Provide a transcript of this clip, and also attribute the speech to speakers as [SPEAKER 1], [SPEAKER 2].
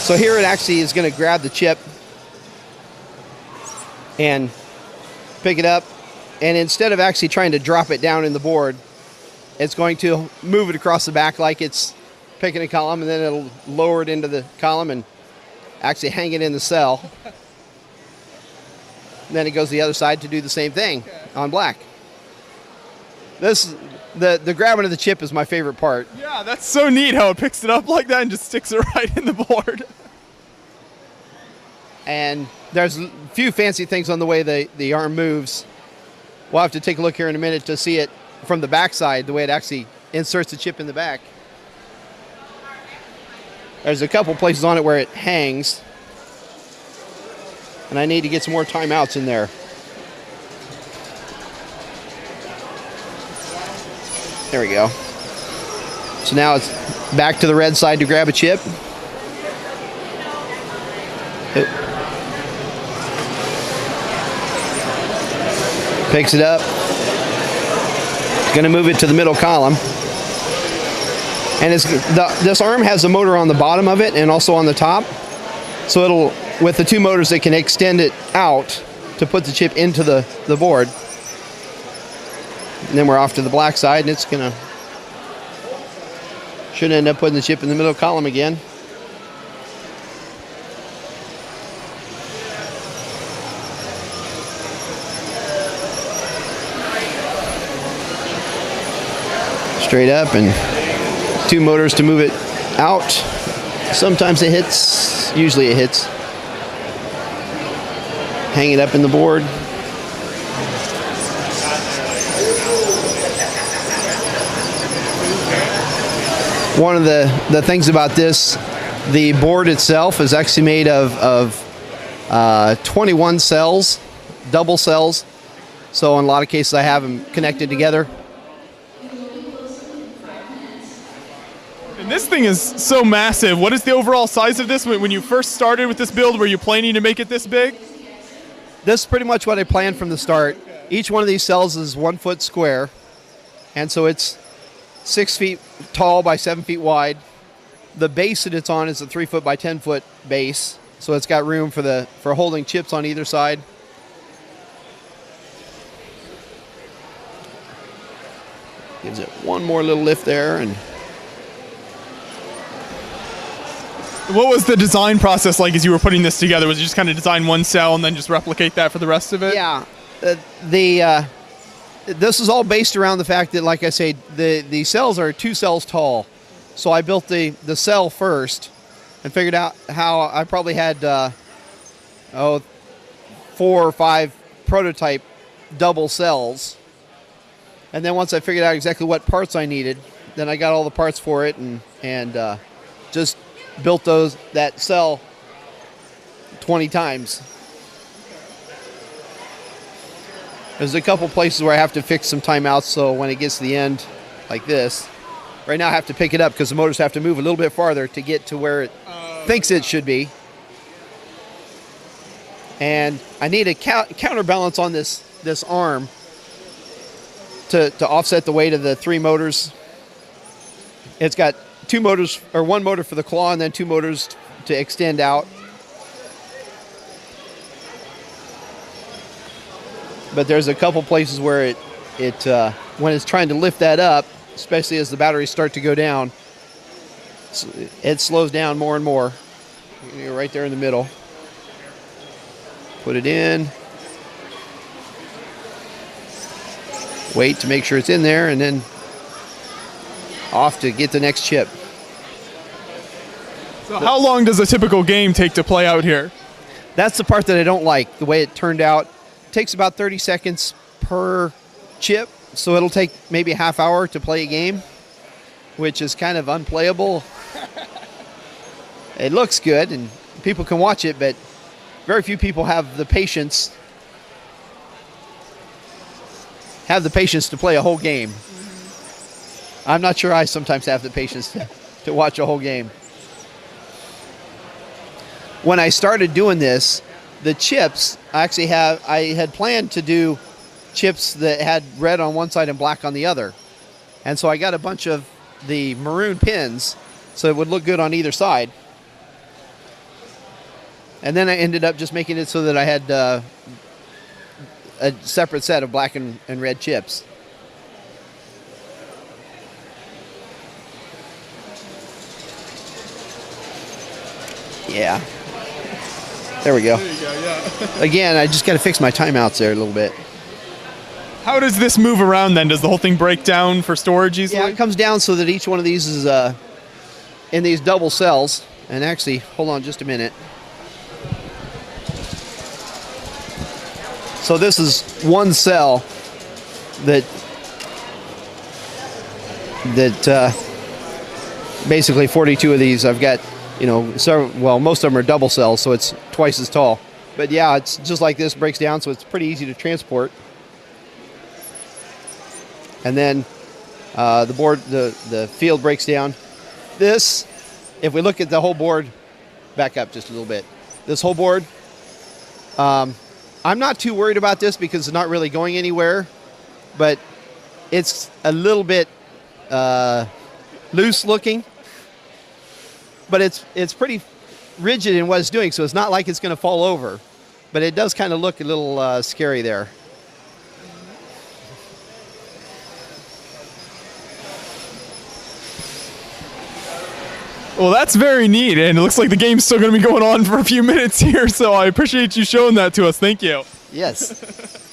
[SPEAKER 1] So here it actually is going to grab the chip and pick it up, and instead of actually trying to drop it down in the board, it's going to move it across the back like it's picking a column, and then it'll lower it into the column and actually hang it in the cell. And then it goes the other side to do the same thing on black. The grabbing of the chip is my favorite part.
[SPEAKER 2] Yeah, that's so neat how it picks it up like that and just sticks it right in the board.
[SPEAKER 1] And there's a few fancy things on the way the arm moves. We'll have to take a look here in a minute to see it from the back side, the way it actually inserts the chip in the back. There's a couple places on it where it hangs, and I need to get some more timeouts in there. There we go. So now it's back to the red side to grab a chip. Picks it up. It's going to move it to the middle column. And this arm has a motor on the bottom of it and also on the top. So it'll, with the two motors, it can extend it out to put the chip into the board. And then we're off to the black side, and it's going to, should end up putting the chip in the middle column again. Straight up, and two motors to move it out. Sometimes it hits, usually it hits. Hang it up in the board. One of the things about this, the board itself is actually made of 21 cells, double cells. So in a lot of cases I have them connected together.
[SPEAKER 2] And this thing is so massive. What is the overall size of this? When you first started with this build, were you planning to make it this big?
[SPEAKER 1] This is pretty much what I planned from the start. Each one of these cells is 1 foot square, and so it's 6 feet tall by 7 feet wide. The base that it's on is a 3 foot by 10 foot base, so it's got room for holding chips on either side. Gives it one more little lift there. And
[SPEAKER 2] what was the design process like as you were putting this together? Was it just kind of design one cell and then just replicate that for the rest of it?
[SPEAKER 1] Yeah. This is all based around the fact that, like I say, the cells are 2 cells tall. So I built the cell first and figured out how I probably had 4 or 5 prototype double cells. And then once I figured out exactly what parts I needed, then I got all the parts for it and just built that cell 20 times. There's a couple places where I have to fix some timeouts, so when it gets to the end, like this, right now I have to pick it up because the motors have to move a little bit farther to get to where it thinks it should be. And I need a counterbalance on this arm to offset the weight of the 3 motors. It's got 2 motors, or 1 motor for the claw, and then 2 motors to extend out. But there's a couple places where it when it's trying to lift that up, especially as the batteries start to go down, it slows down more and more. You're right there in the middle. Put it in. Wait to make sure it's in there, and then off to get the next chip.
[SPEAKER 2] So how long does a typical game take to play out here?
[SPEAKER 1] That's the part that I don't like, the way it turned out. It takes about 30 seconds per chip, so it'll take maybe a half hour to play a game, which is kind of unplayable. It looks good, and people can watch it, but very few people have the patience to play a whole game. I'm not sure I sometimes have the patience to watch a whole game. When I started doing this, the chips, I had planned to do chips that had red on one side and black on the other. And so I got a bunch of the maroon pins so it would look good on either side. And then I ended up just making it so that I had a separate set of black and red chips. Yeah. There we go.
[SPEAKER 2] There you go, yeah.
[SPEAKER 1] Again, I just got to fix my timeouts there a little bit.
[SPEAKER 2] How does this move around then? Does the whole thing break down for storage easily?
[SPEAKER 1] Yeah, it comes down so that each one of these is in these double cells. And actually, hold on just a minute. So this is one cell that basically 42 of these. I've got, you know, several, well, most of them are double cells, so it's twice as tall. But yeah, it's just like this, breaks down, so it's pretty easy to transport. And then the board, the field breaks down. This, if we look at the whole board, back up just a little bit. This whole board, I'm not too worried about this because it's not really going anywhere, but it's a little bit loose looking, but it's pretty rigid in what it's doing, so it's not like it's going to fall over, but it does kind of look a little scary there.
[SPEAKER 2] Well, that's very neat, and it looks like the game's still going to be going on for a few minutes here, so I appreciate you showing that to us. Thank you.
[SPEAKER 1] Yes.